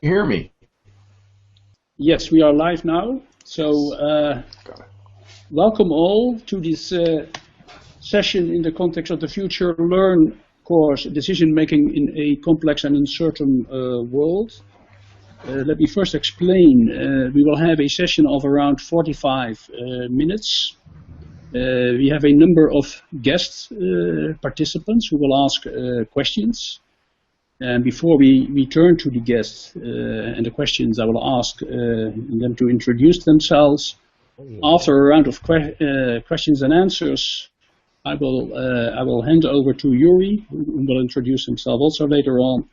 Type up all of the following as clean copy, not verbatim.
You hear me? Yes, we are live now. So Got it. welcome all to this session in the context of the Future Learn course, Decision Making in a Complex and Uncertain World. Let me first explain. We will have a session of around 45 minutes. We have a number of guest participants who will ask questions. And before we turn to the guests and the questions, I will ask them to introduce themselves. After a round of questions and answers, I will hand over to Yuri, who will introduce himself also later on,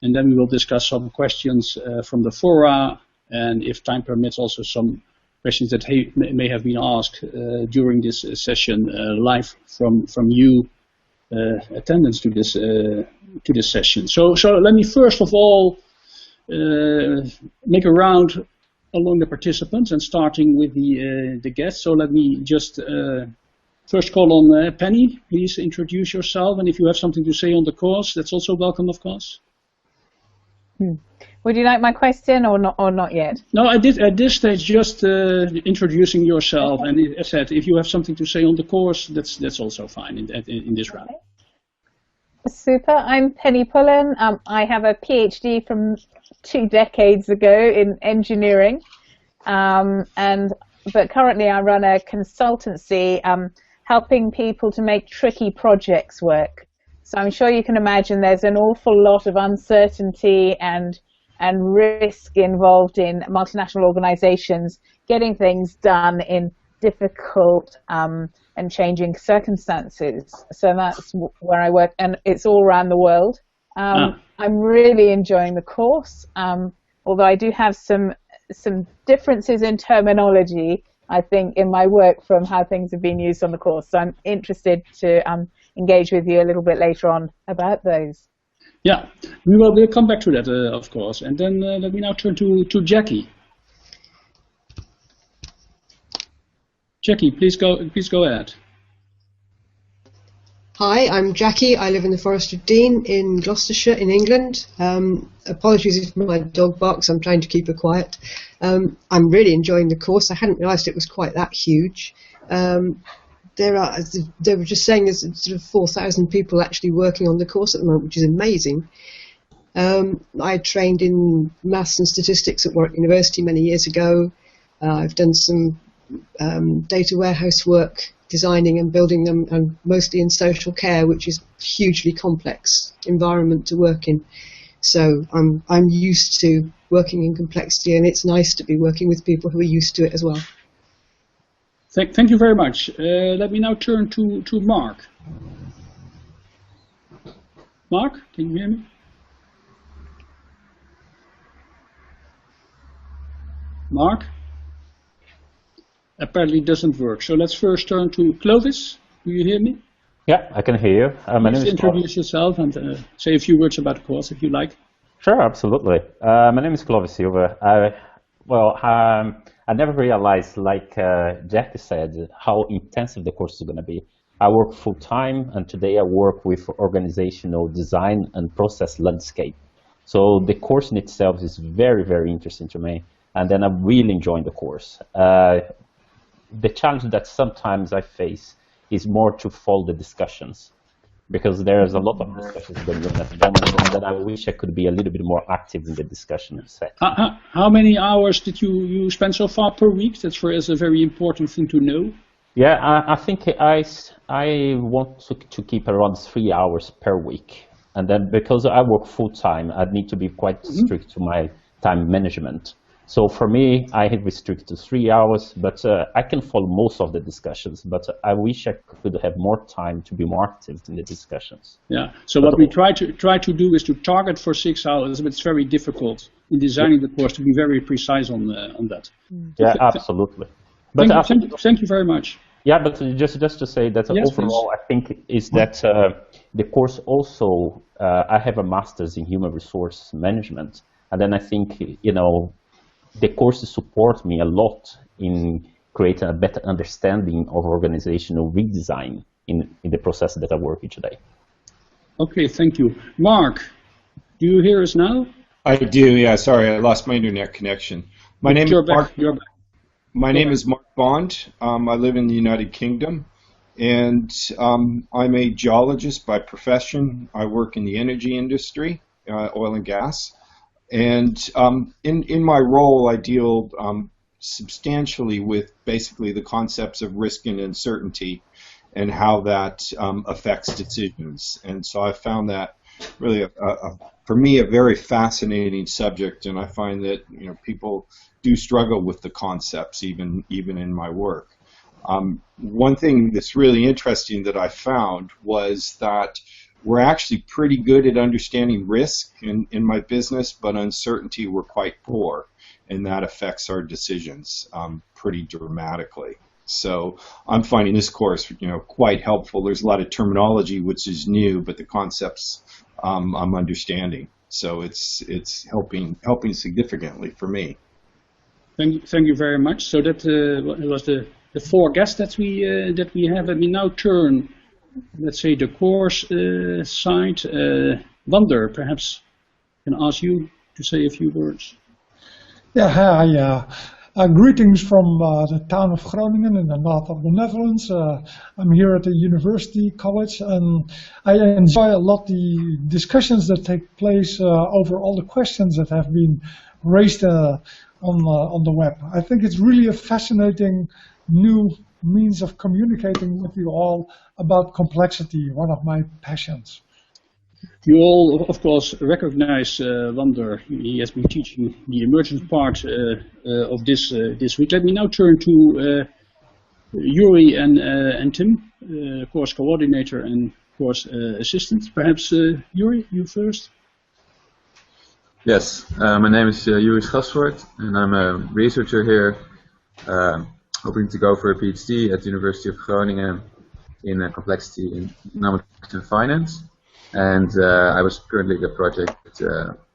and then we will discuss some questions from the fora, and if time permits, also some questions that may have been asked during this session live from you. Attendance to this session. So let me first of all make a round along the participants and starting with the guests. So let me just first call on Penny. Please introduce yourself, and if you have something to say on the course, that's also welcome, of course. Would you like my question or not yet? No, I did at this stage just introducing yourself, and as I said, if you have something to say on the course, that's also fine in this round. Super. I'm Penny Pullen. I have a PhD from 2 decades ago in engineering, but currently I run a consultancy helping people to make tricky projects work. So I'm sure you can imagine there's an awful lot of uncertainty and risk involved in multinational organizations getting things done in difficult and changing circumstances. So that's where I work, and it's all around the world. I'm really enjoying the course, although I do have some differences in terminology, I think, in my work from how things have been used on the course. So I'm interested to engage with you a little bit later on about those. Yeah, we'll come back to that, of course. And then let me now turn to Jackie. Jackie, please go ahead. Hi, I'm Jackie. I live in the Forest of Dean in Gloucestershire in England. Apologies if my dog barks, I'm trying to keep her quiet. I'm really enjoying the course. I hadn't realised it was quite that huge. They were just saying there's sort of 4,000 people actually working on the course at the moment, which is amazing. I trained in maths and statistics at Warwick University many years ago. I've done some data warehouse work, designing and building them, and mostly in social care, which is a hugely complex environment to work in. So I'm used to working in complexity, and it's nice to be working with people who are used to it as well. Thank you very much. Let me now turn to Mark. Mark, can you hear me? Mark? Apparently doesn't work. So let's first turn to Clovis. Do you hear me? Yeah, I can hear you. My name is introduce yourself and say a few words about the course if you like. Sure, absolutely. My name is Clovis Silva. I never realized, like Jackie said, how intensive the course is going to be. I work full-time, and today I work with organizational design and process landscape. So the course in itself is very, very interesting to me, and then I'm really enjoying the course. The challenge that sometimes I face is more to follow the discussions, because there's a lot of discussions going on at the moment, and then I wish I could be a little bit more active in the discussion set. How many hours did you spend so far per week? That's for us a very important thing to know. Yeah, I think I want to keep around 3 hours per week, and then because I work full time, I need to be quite strict to my time management. So for me, I have restricted to 3 hours, but I can follow most of the discussions, but I wish I could have more time to be more active in the discussions. Yeah, so what we try to do is to target for 6 hours, but it's very difficult in designing the course to be very precise on that. Yeah, absolutely. But thank you very much. Yeah, but just to say that overall, I think is that the course also, I have a master's in human resource management, and then I think, the courses support me a lot in creating a better understanding of organizational redesign in the process that I work in today. Okay, thank you. Mark, do you hear us now? I do, yeah. Sorry, I lost my internet connection. My name is Mark. My name is Mark Bond. I live in the United Kingdom, and I'm a geologist by profession. I work in the energy industry, oil and gas, and in my role, I deal substantially with basically the concepts of risk and uncertainty and how that affects decisions. And so I found that really, for me, a very fascinating subject, and I find that people do struggle with the concepts even in my work. One thing that's really interesting that I found was that we're actually pretty good at understanding risk in my business, but uncertainty we're quite poor, and that affects our decisions pretty dramatically. So I'm finding this course, quite helpful. There's a lot of terminology which is new, but the concepts I'm understanding. So it's helping significantly for me. Thank you very much. So that was the four guests that we have. Let me now turn, let's say, the course side. Wander, perhaps can ask you to say a few words. Yeah, hi. Greetings from the town of Groningen in the north of the Netherlands. I'm here at the university college, and I enjoy a lot the discussions that take place over all the questions that have been raised on the web. I think it's really a fascinating new means of communicating with you all about complexity, one of my passions. You all, of course, recognize Wander. He has been teaching the emergent part of this week. Let me now turn to Yuri and Tim, course coordinator and course assistant. Perhaps Yuri, you first. Yes, my name is Yuri Schasvoort, and I'm a researcher here, hoping to go for a PhD at the University of Groningen in complexity in economics and finance. And I was currently the project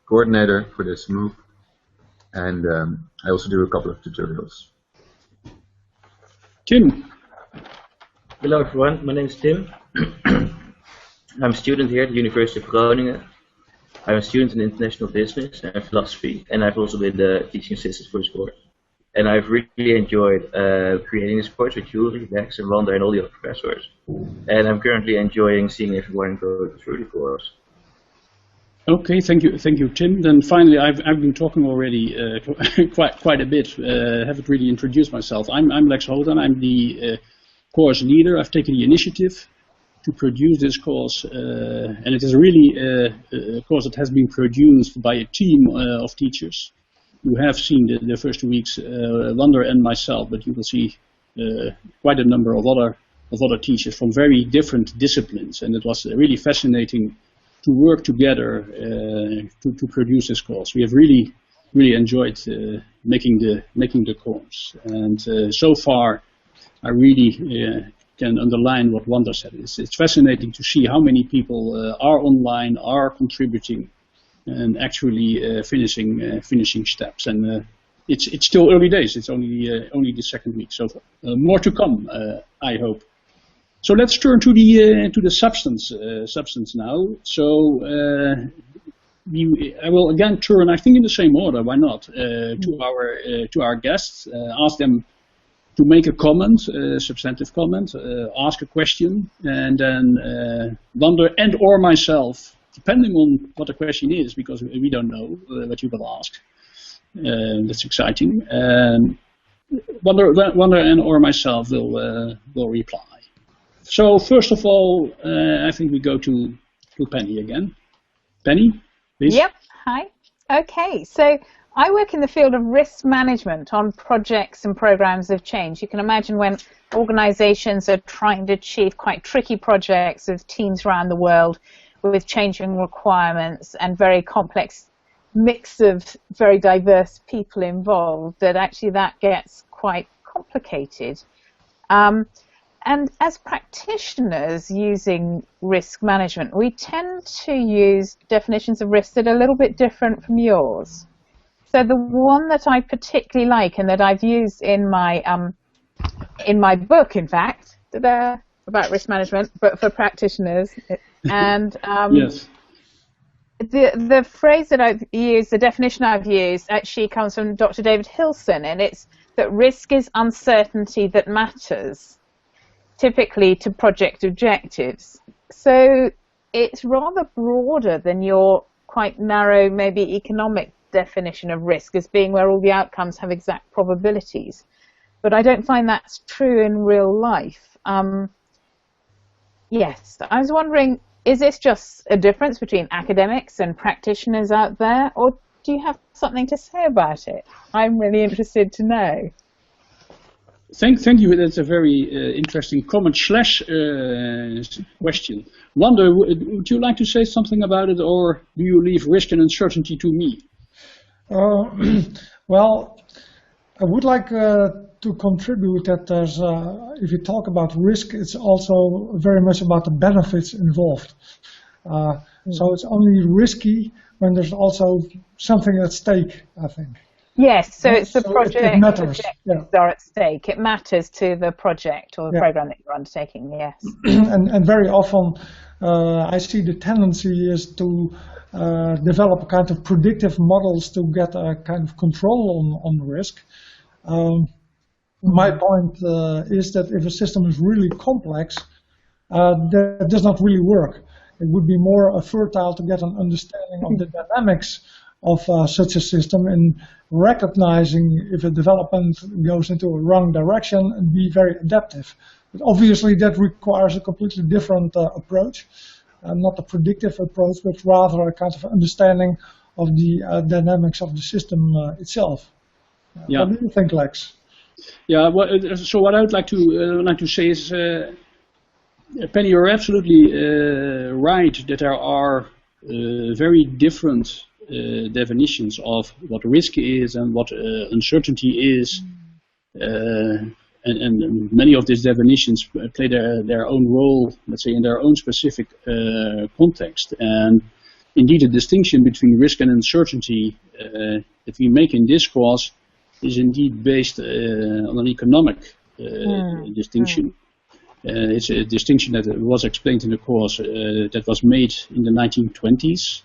coordinator for this move, and I also do a couple of tutorials. Tim. Hello everyone, my name is Tim. I'm a student here at the University of Groningen. I'm a student in international business and philosophy, and I've also been the teaching assistant for this course. And I've really enjoyed creating this course with Yuri, Max, and Wander, and all the other professors. And I'm currently enjoying seeing everyone go through the course. Okay, thank you, Tim. Then finally, I've been talking already quite a bit. Haven't really introduced myself. I'm Lex Hodan. I'm the course leader. I've taken the initiative to produce this course, and it is really a course that has been produced by a team of teachers. You have seen the first 2 weeks, Wander and myself, but you will see quite a number of other teachers from very different disciplines, and it was really fascinating to work together to produce this course. We have really enjoyed making the course, and so far I really can underline what Wander said. It's fascinating to see how many people are online, are contributing, and actually finishing steps. And it's still early days. It's only the second week, so more to come, I hope. So let's turn to the substance now. So I will again turn, I think in the same order, why not, to our guests, ask them to make a comment, a substantive comment, ask a question, and then Wander and or myself, depending on what the question is, because we don't know what you will ask. That's exciting. Wander and or myself will reply. So first of all, I think we go to Penny again. Penny, please. Yep. Hi. Okay. So I work in the field of risk management on projects and programs of change. You can imagine when organizations are trying to achieve quite tricky projects with teams around the world with changing requirements and very complex mix of very diverse people involved, that actually that gets quite complicated. And as practitioners using risk management, we tend to use definitions of risk that are a little bit different from yours. So the one that I particularly like and that I've used in my book, in fact, about risk management, but for practitioners, and yes. the phrase that I've used, the definition I've used, actually comes from Dr. David Hilson, and it's that risk is uncertainty that matters, typically to project objectives. So it's rather broader than your quite narrow, maybe economic definition of risk as being where all the outcomes have exact probabilities. But I don't find that's true in real life. Yes, I was wondering, is this just a difference between academics and practitioners out there, or do you have something to say about it? I'm really interested to know. Thank you. That's a very interesting comment / question. Wanda, would you like to say something about it, or do you leave risk and uncertainty to me? Well, I would like to contribute that there's, if you talk about risk, it's also very much about the benefits involved. So it's only risky when there's also something at stake, I think. Yes, so it's the project. It matters. Objectives are at stake. It matters to the project or the program that you're undertaking. Yes. and very often, I see the tendency is to develop a kind of predictive models to get a kind of control on risk. My point is that if a system is really complex, that does not really work. It would be more fertile to get an understanding of the dynamics of such a system and recognizing if a development goes into a wrong direction and be very adaptive. But obviously that requires a completely different approach, not a predictive approach, but rather a kind of understanding of the dynamics of the system itself. What do you think, Lex? Yeah, so what I would like to say is, Penny, you're absolutely right that there are very different definitions of what risk is and what uncertainty is, and many of these definitions play their own role, let's say, in their own specific context. And indeed, the distinction between risk and uncertainty that we make in this course is indeed based on an economic distinction. It's a distinction that was explained in the course that was made in the 1920s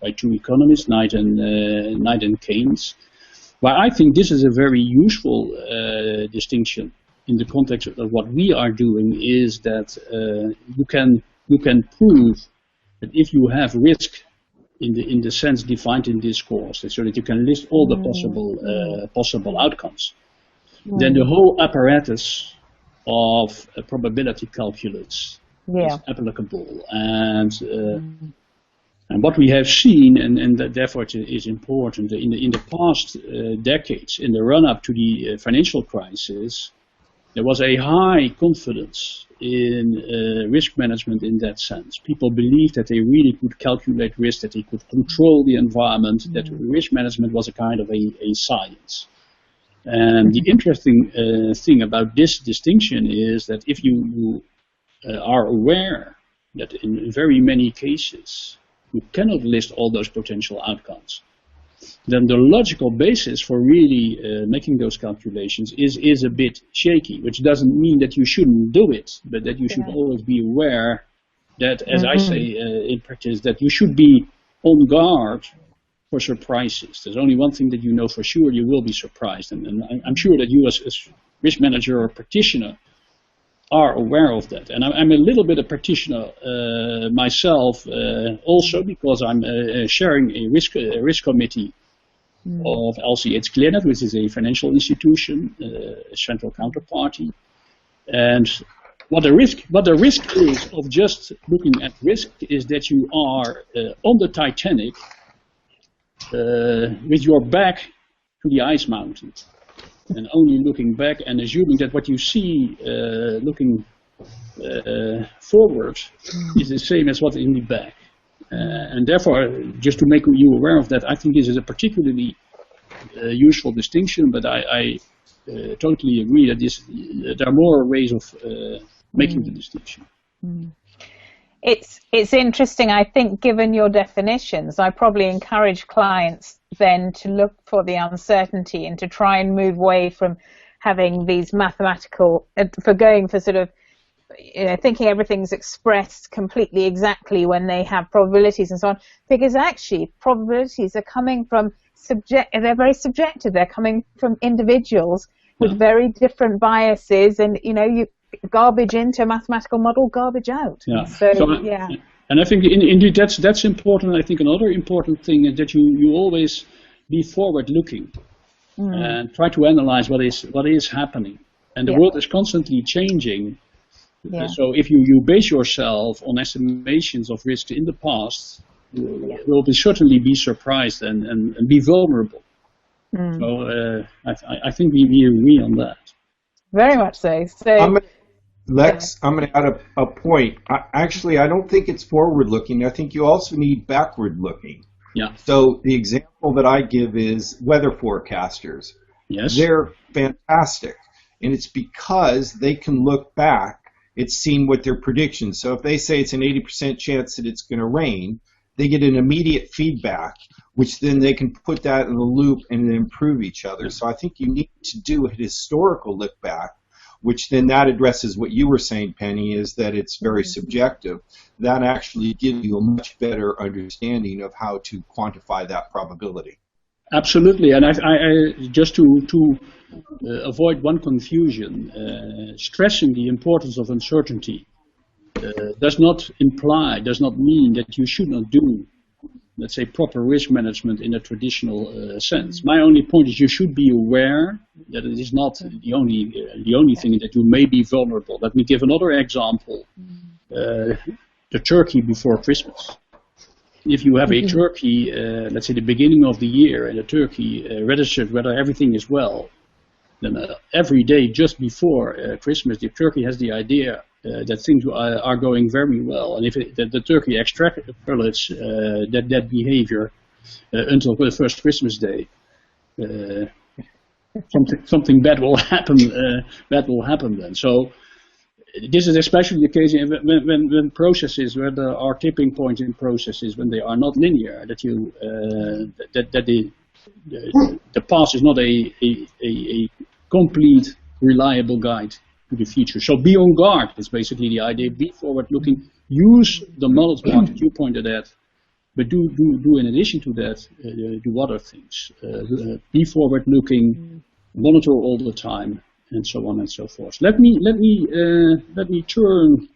by two economists, Knight and Keynes. Well, I think this is a very useful distinction in the context of what we are doing, is that you can prove that if you have risk in the sense defined in this course, so that you can list all the possible outcomes, then the whole apparatus of probability calculus is applicable. And what we have seen, and therefore it is important, in the past decades, in the run-up to the financial crisis, there was a high confidence in risk management in that sense. People believed that they really could calculate risk, that they could control the environment, that risk management was a kind of a science. And the interesting thing about this distinction is that if you are aware that in very many cases you cannot list all those potential outcomes, then the logical basis for really making those calculations is a bit shaky, which doesn't mean that you shouldn't do it, but that you should always be aware that, as I say in practice, that you should be on guard for surprises. There's only one thing that you know for sure: you will be surprised. And I'm sure that you as risk manager or practitioner are aware of that. And I'm a little bit a practitioner myself also, because I'm sharing a risk committee of LCH Clearnet, which is a financial institution, a central counterparty. And what the risk is of just looking at risk is that you are on the Titanic with your back to the ice mountain, and only looking back and assuming that what you see looking forward is the same as what's in the back. And therefore, just to make you aware of that, I think this is a particularly useful distinction, but I totally agree that there are more ways of making the distinction. It's interesting. I think, given your definitions, I probably encourage clients then to look for the uncertainty and to try and move away from having these mathematical, for going for sort of thinking everything's expressed completely exactly when they have probabilities and so on, because actually probabilities are coming from they're very subjective. They're coming from individuals with very different biases, and you garbage into a mathematical model, garbage out. Yeah. So yeah. And I think indeed that's important. I think another important thing is that you always be forward-looking and try to analyze what is happening. And the world is constantly changing. Yeah. So if you base yourself on estimations of risk in the past, you will certainly be surprised and be vulnerable. So I think we agree on that. Very much so. So Lex, I'm going to add a point. Actually, I don't think it's forward-looking. I think you also need backward-looking. Yeah. So the example that I give is weather forecasters. Yes. They're fantastic, and it's because they can look back at seeing what their predictions. So if they say it's an 80% chance that it's going to rain, they get an immediate feedback, which then they can put that in the loop and then improve each other. So I think you need to do a historical look back, which then that addresses what you were saying, Penny, is that it's very subjective. That actually gives you a much better understanding of how to quantify that probability. Absolutely, and I just to avoid one confusion, stressing the importance of uncertainty does not mean that you should not do, let's say, proper risk management in a traditional sense. My only point is you should be aware that it is not the only thing that you may be vulnerable. Let me give another example. The turkey before Christmas. If you have a turkey, let's say the beginning of the year, and the turkey registers whether everything is well, then every day just before Christmas, the turkey has the idea that things are going very well. And if the turkey extrapolates that behavior until the first Christmas day, something bad will happen. Bad will happen then. So this is especially the case when processes, where there are tipping points in processes when they are not linear. That the past is not a complete, reliable guide to the future. So be on guard is basically the idea. Be forward-looking. Use the knowledge block that you pointed at, but do in addition to that, do other things. Be forward-looking. Monitor all the time, and so on and so forth. Let me turn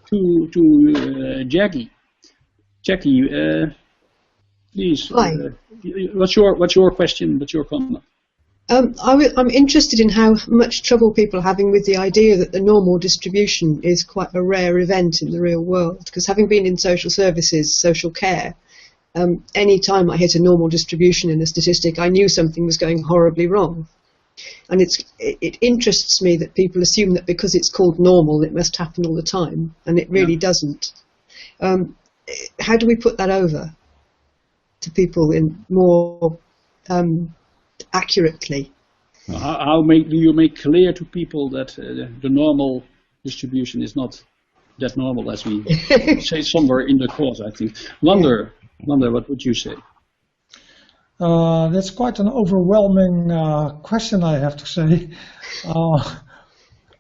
to Jackie. Jackie, please. Hi. What's your question? What's your comment? I'm interested in how much trouble people are having with the idea that the normal distribution is quite a rare event in the real world. Because having been in social services, social care, any time I hit a normal distribution in a statistic, I knew something was going horribly wrong. And it interests me that people assume that because it's called normal, it must happen all the time, and it really doesn't. How do we put that over to people in more accurately? How do you make clear to people that the normal distribution is not that normal as we say somewhere in the course, I think. Wanda, what would you say? That's quite an overwhelming question, I have to say.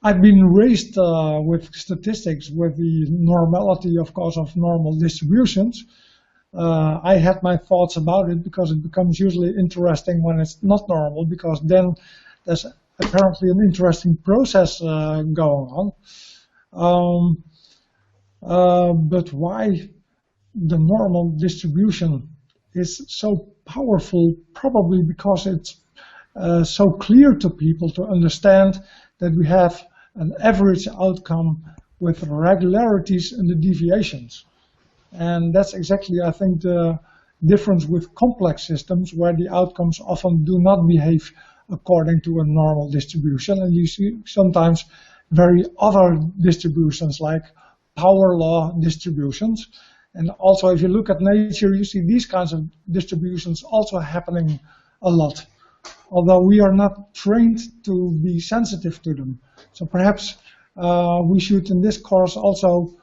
I've been raised with statistics with the normality, of course, of normal distributions. I had my thoughts about it because it becomes usually interesting when it's not normal, because then there's apparently an interesting process going on. But why the normal distribution is so powerful, probably because it's so clear to people to understand that we have an average outcome with regularities in the deviations. And that's exactly, I think, the difference with complex systems, where the outcomes often do not behave according to a normal distribution. And you see sometimes very other distributions, like power law distributions. And also, if you look at nature, you see these kinds of distributions also happening a lot, although we are not trained to be sensitive to them. So perhaps we should, in this course, also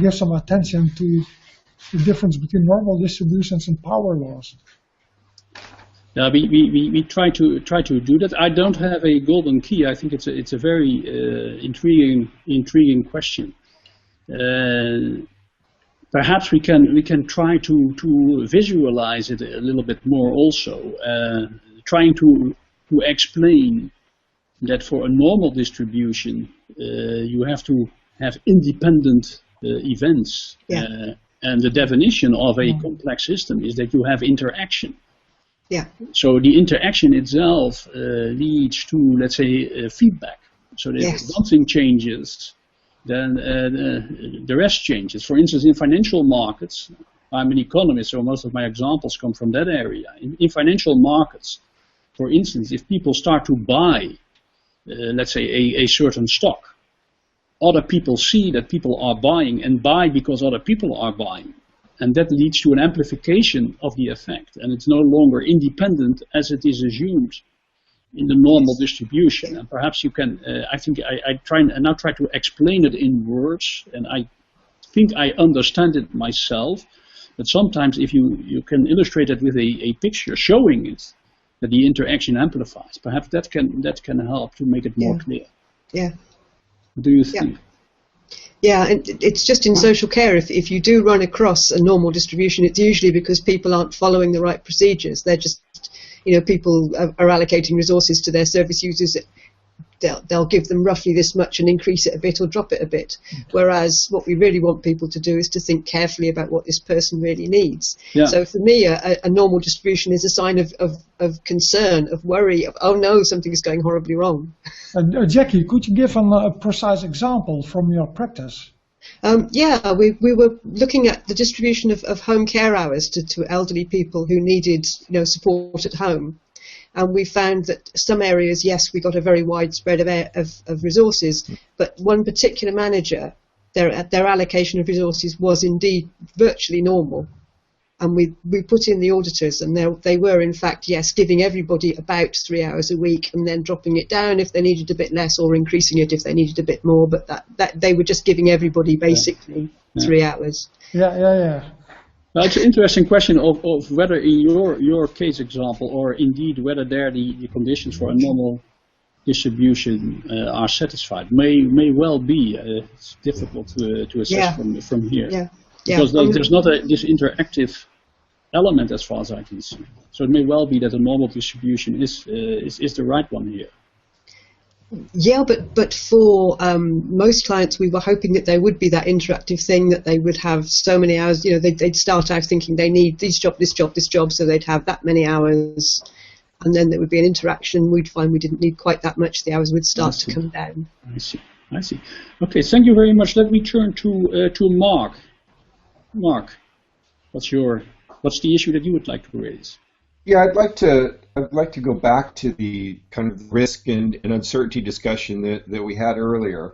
give some attention to the difference between normal distributions and power laws. We try to do that. I don't have a golden key. I think it's a very intriguing question. Perhaps we can try to visualize it a little bit more also, trying to explain that for a normal distribution you have to have independent events, and the definition of a complex system is that you have interaction. Yeah. So the interaction itself leads to, let's say, feedback. So that if one thing changes, then the rest changes. For instance, in financial markets, I'm an economist, so most of my examples come from that area. In financial markets, for instance, if people start to buy, let's say, a certain stock, other people see that people are buying and buy because other people are buying. And that leads to an amplification of the effect. And it's no longer independent as it is assumed in the normal distribution. And perhaps you can, I think I now try to explain it in words, and I think I understand it myself. But sometimes if you can illustrate it with a picture showing it, that the interaction amplifies, perhaps that can help to make it more clear. Yeah. What do you think? Yeah, and it's just in social care, if you do run across a normal distribution, it's usually because people aren't following the right procedures. They're just, people are allocating resources to their service users. They'll give them roughly this much and increase it a bit or drop it a bit. Whereas what we really want people to do is to think carefully about what this person really needs. Yeah. So for me, a normal distribution is a sign of concern, of worry, of, oh no, something is going horribly wrong. Jackie, could you give a precise example from your practice? We were looking at the distribution of home care hours to elderly people who needed support at home. And we found that some areas, yes, we got a very wide spread of resources, but one particular manager, their allocation of resources was indeed virtually normal. And we put in the auditors, and they were, in fact, yes, giving everybody about 3 hours a week and then dropping it down if they needed a bit less, or increasing it if they needed a bit more, but that they were just giving everybody basically 3 hours. Yeah. Well, it's an interesting question of whether in your case example, or indeed whether there the conditions for a normal distribution are satisfied. May well be. It's difficult to assess from here. Yeah. Because there's not this interactive element as far as I can see. So it may well be that a normal distribution is the right one here. Yeah, but for most clients, we were hoping that there would be that interactive thing, that they would have so many hours. They'd start out thinking they need this job, so they'd have that many hours, and then there would be an interaction. We'd find we didn't need quite that much. The hours would start to come down. I see. Okay, thank you very much. Let me turn to Mark. Mark, what's the issue that you would like to raise? Yeah, I'd like to go back to the kind of risk and uncertainty discussion that we had earlier.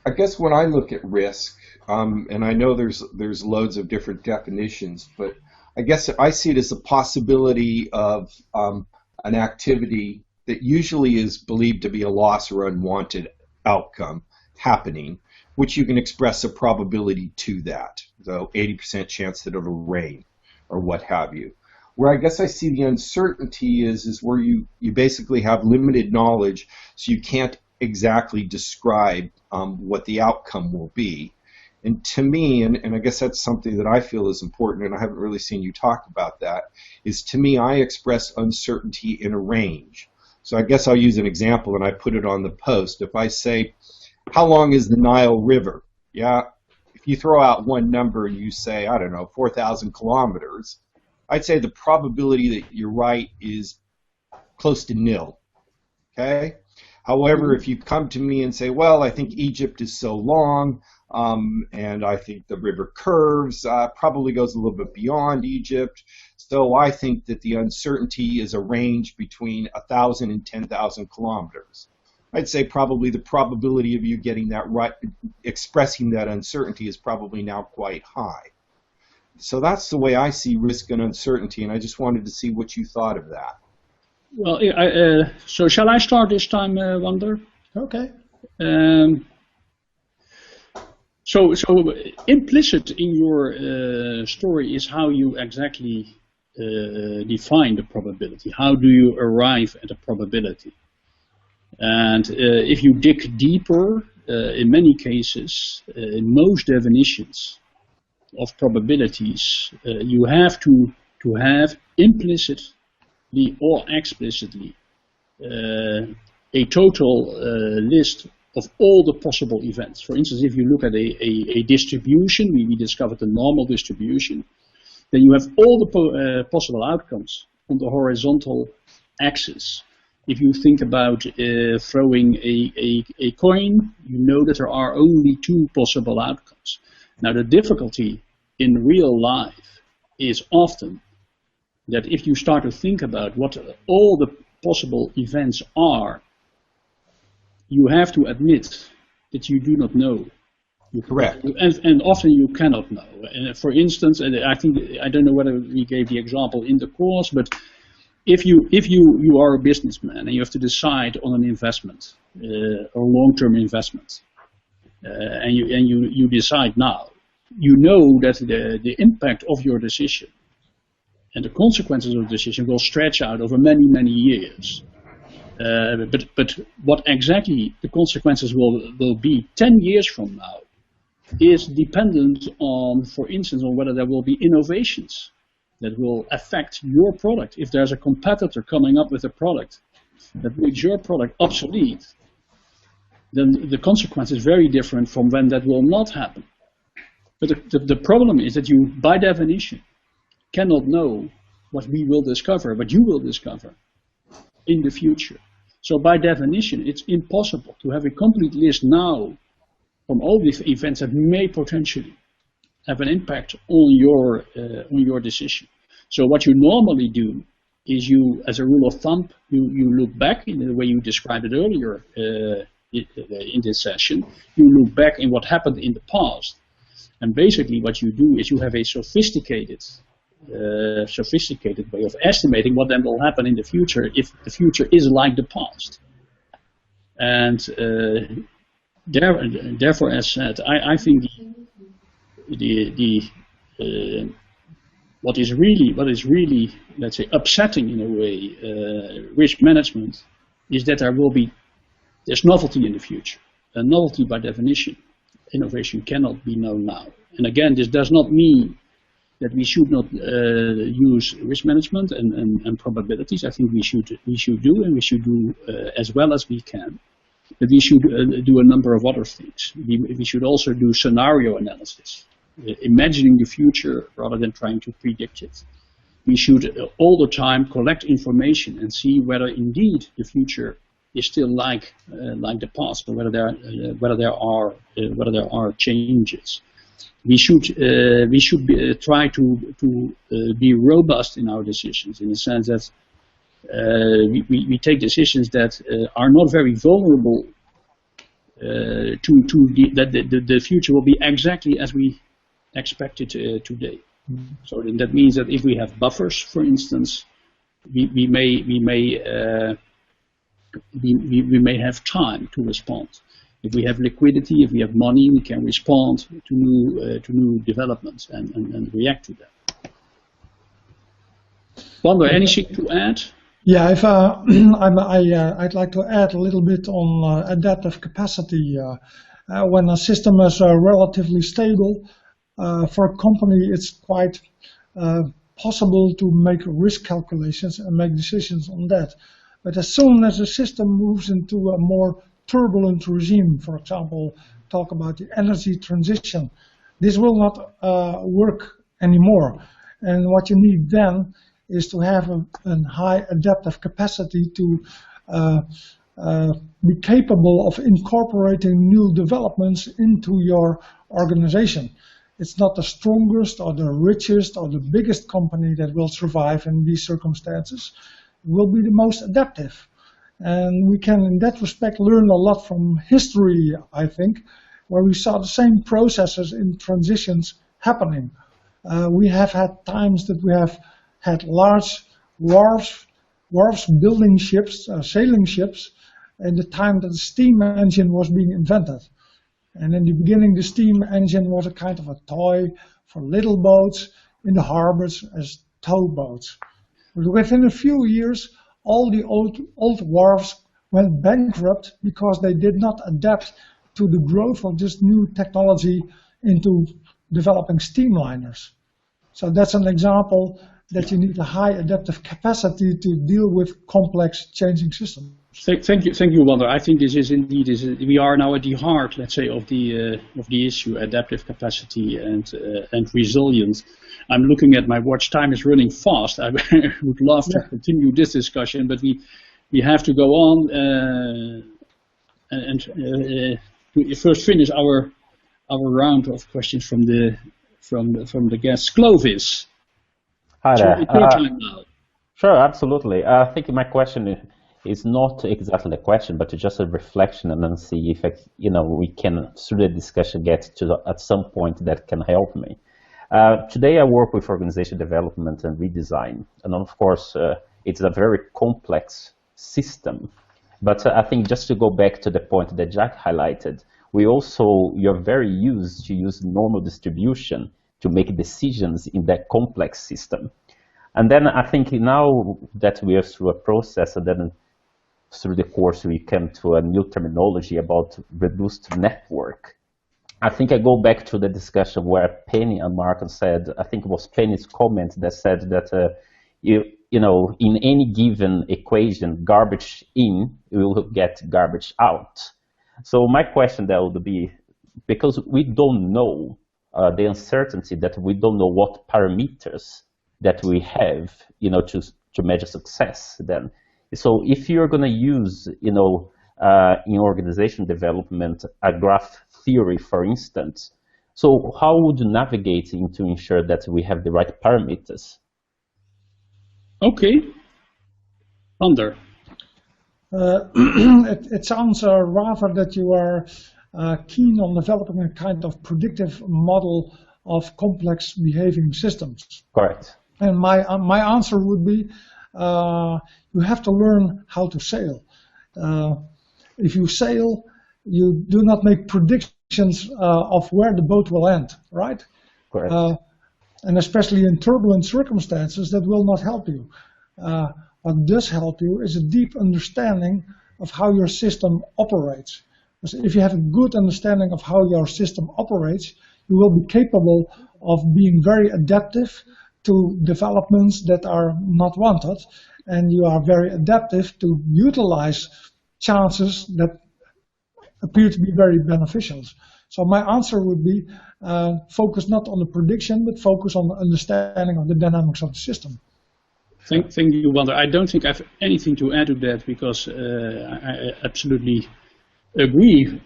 I guess when I look at risk, and I know there's loads of different definitions, but I guess I see it as a possibility of an activity that usually is believed to be a loss or unwanted outcome happening, which you can express a probability to that, so 80% chance that it'll rain or what have you. Where I guess I see the uncertainty is where you basically have limited knowledge, so you can't exactly describe what the outcome will be. And to me, and I guess that's something that I feel is important, and I haven't really seen you talk about that, is to me I express uncertainty in a range. So I guess I'll use an example, and I put it on the post. If I say, how long is the Nile River? Yeah, if you throw out one number and you say, I don't know, 4,000 kilometers, I'd say the probability that you're right is close to nil, okay? However, if you come to me and say, well, I think Egypt is so long, and I think the river curves probably goes a little bit beyond Egypt, so I think that the uncertainty is a range between 1,000 and 10,000 kilometers. I'd say probably the probability of you getting that right, expressing that uncertainty, is probably now quite high. So that's the way I see risk and uncertainty, and I just wanted to see what you thought of that. Well, so shall I start this time, Wander? Okay. So implicit in your story is how you exactly define the probability? How do you arrive at a probability? And if you dig deeper, in many cases, in most definitions of probabilities, you have to have implicitly or explicitly a total list of all the possible events. For instance, if you look at a distribution, we discovered the normal distribution, then you have all the possible outcomes on the horizontal axis. If you think about throwing a coin, you know that there are only two possible outcomes. Now the difficulty in real life is often that if you start to think about what all the possible events are, you have to admit that you do not know. Correct. And often you cannot know. And for instance, and I don't know whether we gave the example in the course, but if you are a businessman and you have to decide on an investment, or long-term investment, and you decide now, you know that the impact of your decision and the consequences of the decision will stretch out over many, many years. But what exactly the consequences will be 10 years from now is dependent on, for instance, on whether there will be innovations that will affect your product. If there's a competitor coming up with a product that makes your product obsolete, then the consequence is very different from when that will not happen. But the problem is that you, by definition, cannot know what we will discover, what you will discover in the future. So by definition, it's impossible to have a complete list now from all these events that may potentially have an impact on your decision. So what you normally do is you, as a rule of thumb, you look back in the way you described it earlier in this session. You look back in what happened in the past, and basically what you do is you have a sophisticated way of estimating what then will happen in the future if the future is like the past. And therefore, as said, I think what is really, let's say, upsetting in a way, risk management, is that there's novelty in the future. And novelty by definition, innovation cannot be known now. And again, this does not mean that we should not use risk management and probabilities. I think we should do, and we should do as well as we can. But we should do a number of other things. We should also do scenario analysis, imagining the future rather than trying to predict it. We should all the time collect information and see whether indeed the future is still like the past, or whether there are changes. We should try to be robust in our decisions, in the sense that we take decisions that are not very vulnerable that the future will be exactly as we expect it today. So that means that if we have buffers, for instance, we may have time to respond. If we have liquidity, if we have money, we can respond to new developments and react to them. Wander, anything to add? Yeah, if I'd like to add a little bit on adaptive capacity. When a system is relatively stable, for a company, it's quite possible to make risk calculations and make decisions on that. But as soon as the system moves into a more turbulent regime, for example, talk about the energy transition, this will not work anymore. And what you need then is to have a high adaptive capacity to be capable of incorporating new developments into your organization. It's not the strongest or the richest or the biggest company that will survive in these circumstances. It will be the most adaptive. And we can, in that respect, learn a lot from history, I think, where we saw the same processes in transitions happening. We have had times that we have had large wharfs building ships, sailing ships, in the time that the steam engine was being invented. And in the beginning, the steam engine was a kind of a toy for little boats in the harbors as towboats. But within a few years, all the old wharves went bankrupt because they did not adapt to the growth of this new technology into developing steamliners. So that's an example that you need a high adaptive capacity to deal with complex changing systems. Thank you, Wander. I think this is indeed we are now at the heart, let's say, of the issue: adaptive capacity and resilience. I'm looking at my watch. Time is running fast. I would love to continue this discussion, but we have to go on and first finish our round of questions from the guests. Clovis. Hi there. It's your time now. Sure, absolutely. I think my question is not exactly a question, but just a reflection, and then see if we can, through the discussion, get to at some point that can help me. Today I work with organization development and redesign, and of course it's a very complex system. But I think just to go back to the point that Jack highlighted, you're very used to use normal distribution to make decisions in that complex system. And then I think now that we are through a process, and then through the course we came to a new terminology about reduced network. I think I go back to the discussion where Penny and Martin said, I think it was Penny's comment that said that in any given equation, garbage in, you will get garbage out. So my question there would be, because we don't know the uncertainty that we don't know what parameters that we have, to measure success then. So if you're going to use, in organization development, a graph theory, for instance, so how would you navigate to ensure that we have the right parameters? Okay. Wander. It sounds rather that you are keen on developing a kind of predictive model of complex behaving systems. Correct. And my answer would be, you have to learn how to sail. If you sail, you do not make predictions of where the boat will end, right? Correct. And especially in turbulent circumstances, that will not help you. What does help you is a deep understanding of how your system operates. Because if you have a good understanding of how your system operates, you will be capable of being very adaptive to developments that are not wanted, and you are very adaptive to utilize chances that appear to be very beneficial. So my answer would be focus not on the prediction, but focus on the understanding of the dynamics of the system. Thank you, Wander. I don't think I have anything to add to that because I absolutely agree.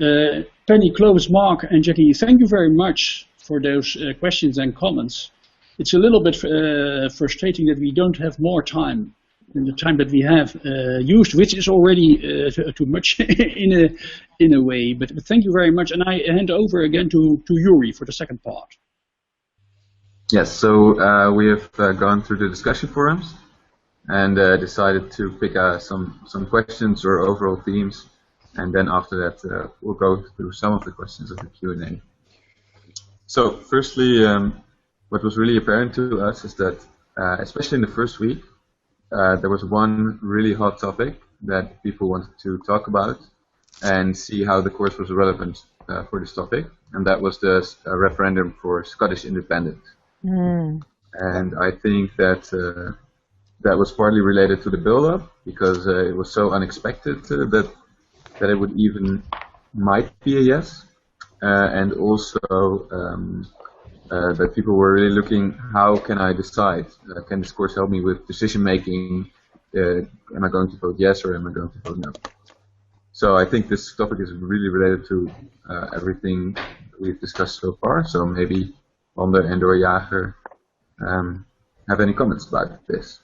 Penny, Clovis, Mark, and Jackie, thank you very much for those questions and comments. It's a little bit frustrating that we don't have more time than the time that we have used, which is already too much in a way. But thank you very much, and I hand over again to Yuri for the second part. Yes, so we have gone through the discussion forums and decided to pick some questions or overall themes, and then after that we'll go through some of the questions of the Q&A. So firstly, what was really apparent to us is that, especially in the first week, there was one really hot topic that people wanted to talk about and see how the course was relevant for this topic, and that was the referendum for Scottish independence. And I think that that was partly related to the build-up, because it was so unexpected that it would even might be a yes, and also that people were really looking, how can I decide? Can this course help me with decision making? Am I going to vote yes or am I going to vote no? So I think this topic is really related to everything we've discussed so far. So maybe Wander and or Jager have any comments about this?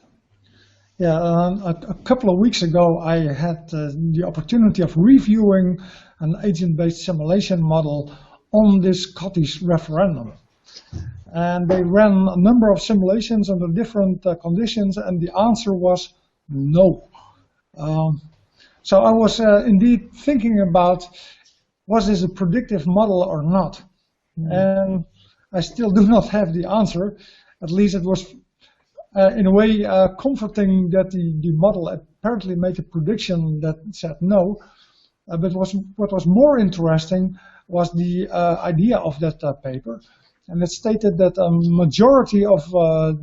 Yeah, a couple of weeks ago I had the opportunity of reviewing an agent-based simulation model on this Scottish referendum. And they ran a number of simulations under different conditions, and the answer was no. So I was indeed thinking about, was this a predictive model or not? And I still do not have the answer. At least it was in a way comforting that the model apparently made a prediction that said no. But what was more interesting was the idea of that paper. And it stated that a majority of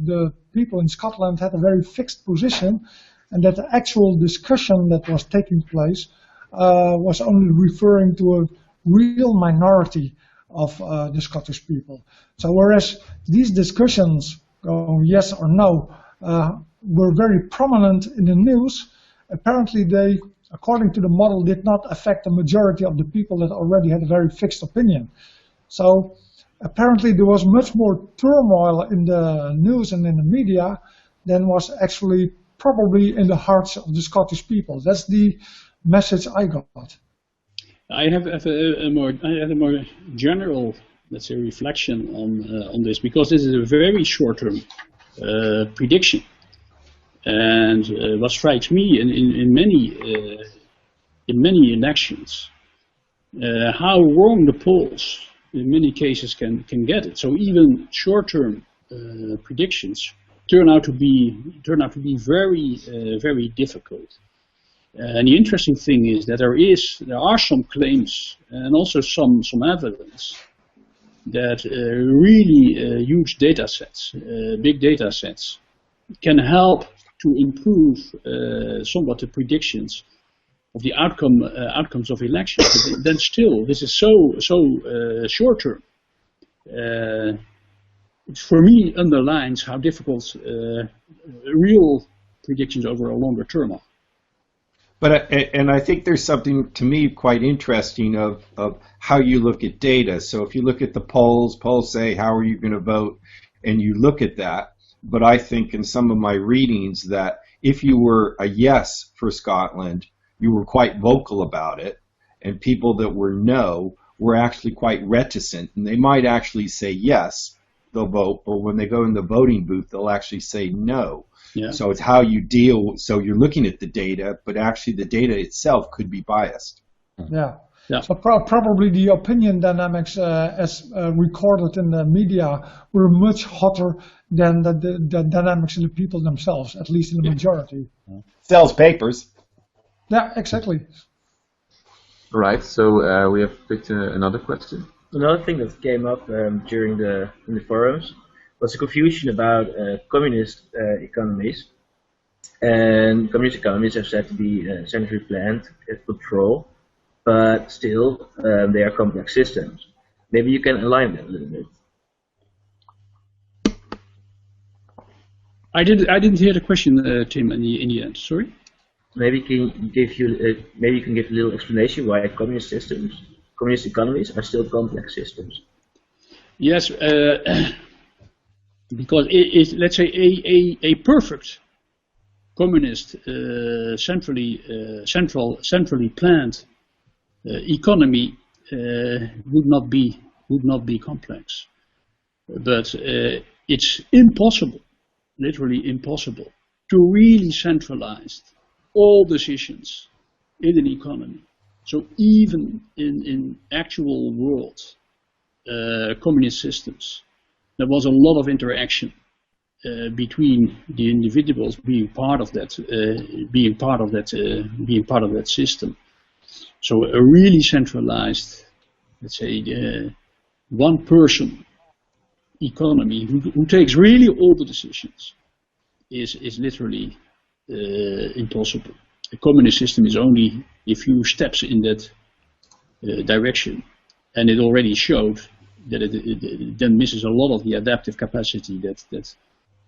the people in Scotland had a very fixed position, and that the actual discussion that was taking place was only referring to a real minority of the Scottish people. So whereas these discussions, yes or no, were very prominent in the news, apparently they, according to the model, did not affect the majority of the people that already had a very fixed opinion. So apparently there was much more turmoil in the news and in the media than was actually probably in the hearts of the Scottish people. That's the message I got. I have a more general, let's say, reflection on this, because this is a very short-term prediction. And what strikes me in many elections, how wrong the polls in many cases can get it. So even short-term predictions turn out to be very difficult. And the interesting thing is that there are some claims and also some evidence that really huge data sets, big data sets, can help to improve somewhat the predictions of the outcomes of elections. But then still, this is so short term. It for me underlines how difficult real predictions over a longer term are. But and I think there's something to me quite interesting of how you look at data. So if you look at the polls say how are you going to vote, and you look at that. But I think in some of my readings that if you were a yes for Scotland, you were quite vocal about it, and people that were no were actually quite reticent, and they might actually say yes, they'll vote, but when they go in the voting booth, they'll actually say no. Yeah. So it's how you deal. So you're looking at the data, but actually the data itself could be biased. Yeah. Yeah. So probably the opinion dynamics as recorded in the media were much hotter than the dynamics in the people themselves, at least in the majority. Sells papers. Yeah, exactly. All right, so we have picked another question. Another thing that came up in the forums was a confusion about communist economies. And communist economies are said to be centrally planned, control, but still they are complex systems. Maybe you can align that a little bit. I didn't hear the question, Tim, in the end. Sorry. Maybe you can give a little explanation why communist economies are still complex systems. Yes, because let's say a perfect communist centrally planned economy would not be complex, but it's impossible, literally impossible, to really centralize all decisions in an economy. So even in actual world communist systems, there was a lot of interaction between the individuals being part of that system. So a really centralized, let's say, one person economy who takes really all the decisions is literally impossible. A communist system is only a few steps in that direction, and it already showed that it then misses a lot of the adaptive capacity that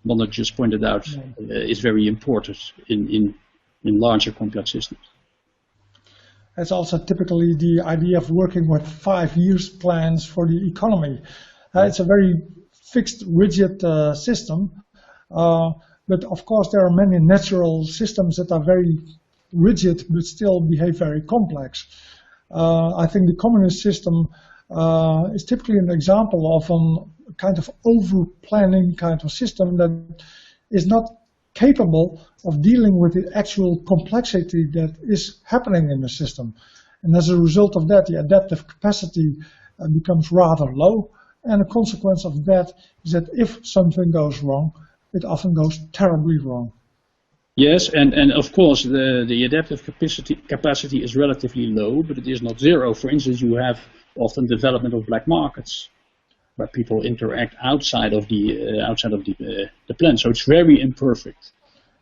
Monnet just pointed out is very important in larger complex systems. That's also typically the idea of working with 5 years plans for the economy. It's a very fixed, rigid system, but of course there are many natural systems that are very rigid but still behave very complex. I think the communist system is typically an example of a kind of over-planning kind of system that is not capable of dealing with the actual complexity that is happening in the system. And as a result of that, the adaptive capacity becomes rather low, and a consequence of that is that if something goes wrong, it often goes terribly wrong. Yes, and of course the adaptive capacity is relatively low, but it is not zero. For instance, you have often development of black markets where people interact outside of the plan. So it's very imperfect.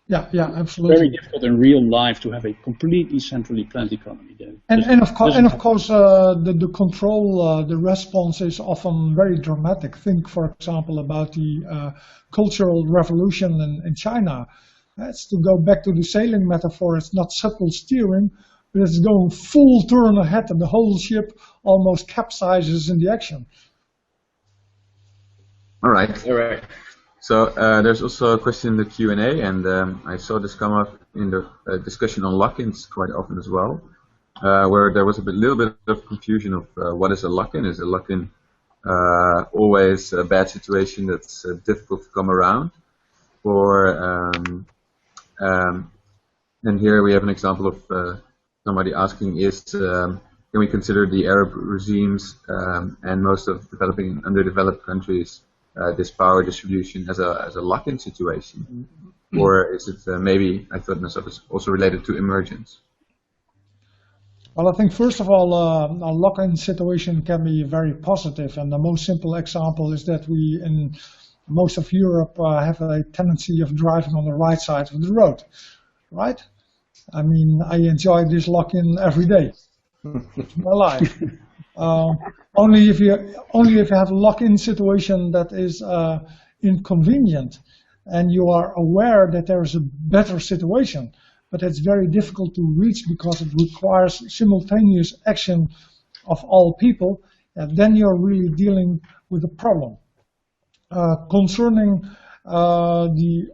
Yeah, absolutely. Very difficult in real life to have a completely centrally planned economy. And of course, the control, the response is often very dramatic. Think, for example, about the Cultural Revolution in China. That's to go back to the sailing metaphor. It's not subtle steering, but it's going full turn ahead, and the whole ship almost capsizes in the action. All right. So there's also a question in the Q&A, and I saw this come up in the discussion on lock-ins quite often as well, where there was little bit of confusion of what is a lock-in. Is a lock-in always a bad situation that's difficult to come around? And here we have an example of somebody asking, can we consider the Arab regimes and most of developing and underdeveloped countries this power distribution as a lock-in situation, or is it maybe, I thought myself, it's also related to emergence? Well, I think first of all, a lock-in situation can be very positive, and the most simple example is that we in most of Europe have a tendency of driving on the right side of the road, right? I mean, I enjoy this lock-in every day. It's my life. Only if you have a lock-in situation that is inconvenient, and you are aware that there is a better situation, but it's very difficult to reach because it requires simultaneous action of all people, and then you're really dealing with a problem. Concerning the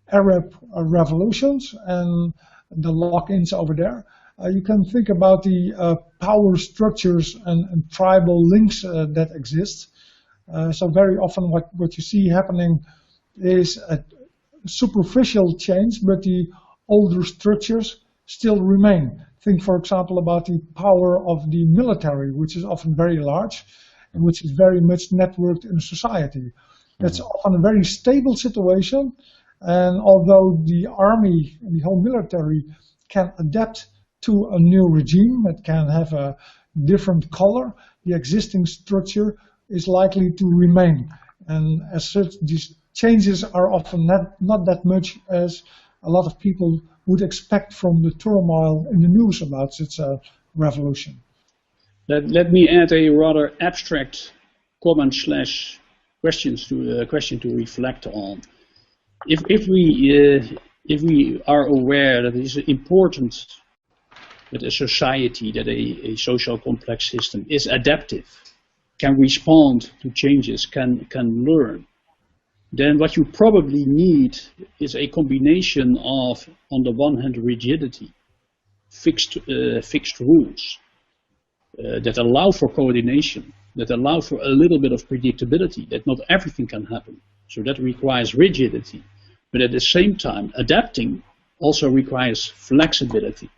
Arab revolutions and the lock-ins over there, you can think about the power structures and tribal links that exist. So very often what you see happening is a superficial change, but the older structures still remain. Think, for example, about the power of the military, which is often very large and which is very much networked in society. That's often a very stable situation, and although the army, the whole military, can adapt to a new regime, it can have a different color, the existing structure is likely to remain. And as such, these changes are often not that much as a lot of people would expect from the turmoil in the news about such a revolution. Let me add a rather abstract comment / question to reflect on. If we are aware that it is important that a society, that a social complex system is adaptive, can respond to changes, can learn, then what you probably need is a combination of, on the one hand, rigidity, fixed rules that allow for coordination, that allow for a little bit of predictability, that not everything can happen. So that requires rigidity. But at the same time, adapting also requires flexibility.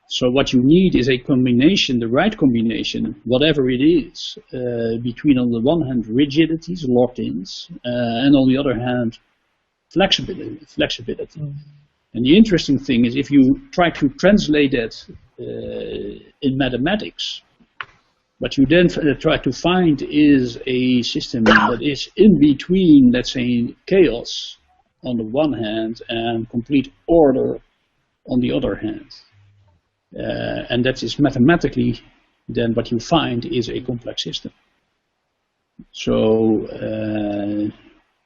So what you need is a combination, the right combination, whatever it is, between on the one hand rigidities, locked-ins, and on the other hand flexibility. And the interesting thing is if you try to translate that in mathematics, what you then try to find is a system that is in between, let's say, chaos on the one hand and complete order on the other hand. And that is mathematically then what you find is a complex system. So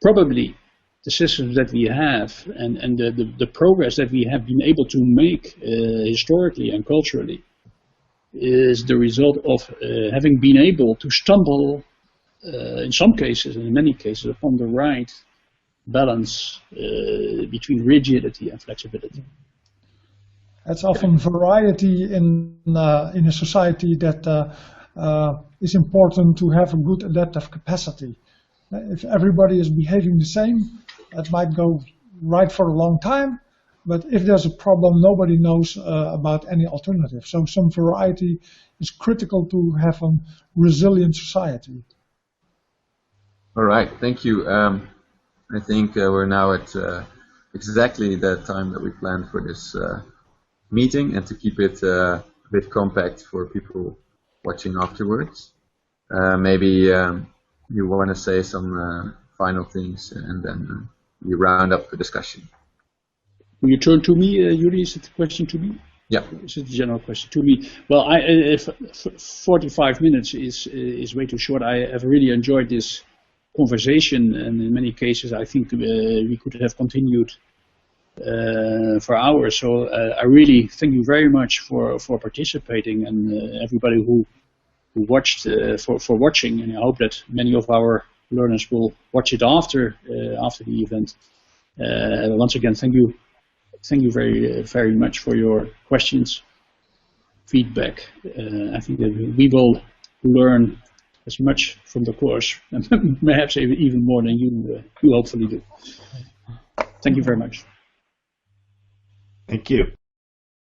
probably the systems that we have and the progress that we have been able to make historically and culturally is the result of having been able to stumble in some cases and in many cases upon the right balance between rigidity and flexibility. That's often variety in a society that is important to have a good adaptive capacity. If everybody is behaving the same, that might go right for a long time, but if there's a problem, nobody knows about any alternative. So some variety is critical to have a resilient society. All right, thank you. I think we're now at exactly the time that we planned for this meeting, and to keep it a bit compact for people watching afterwards. Maybe you want to say some final things, and then we round up the discussion. Will you turn to me, Yuri? Is it a question to me? Yeah. Is it a general question to me? Well, if 45 minutes is way too short. I have really enjoyed this conversation, and in many cases I think we could have continued for hours. So I really thank you very much for participating, and everybody who watched for watching. And I hope that many of our learners will watch it after the event. Once again, thank you very much for your questions, feedback. I think that we will learn as much from the course, and perhaps even more than you hopefully do. Thank you very much. Thank you.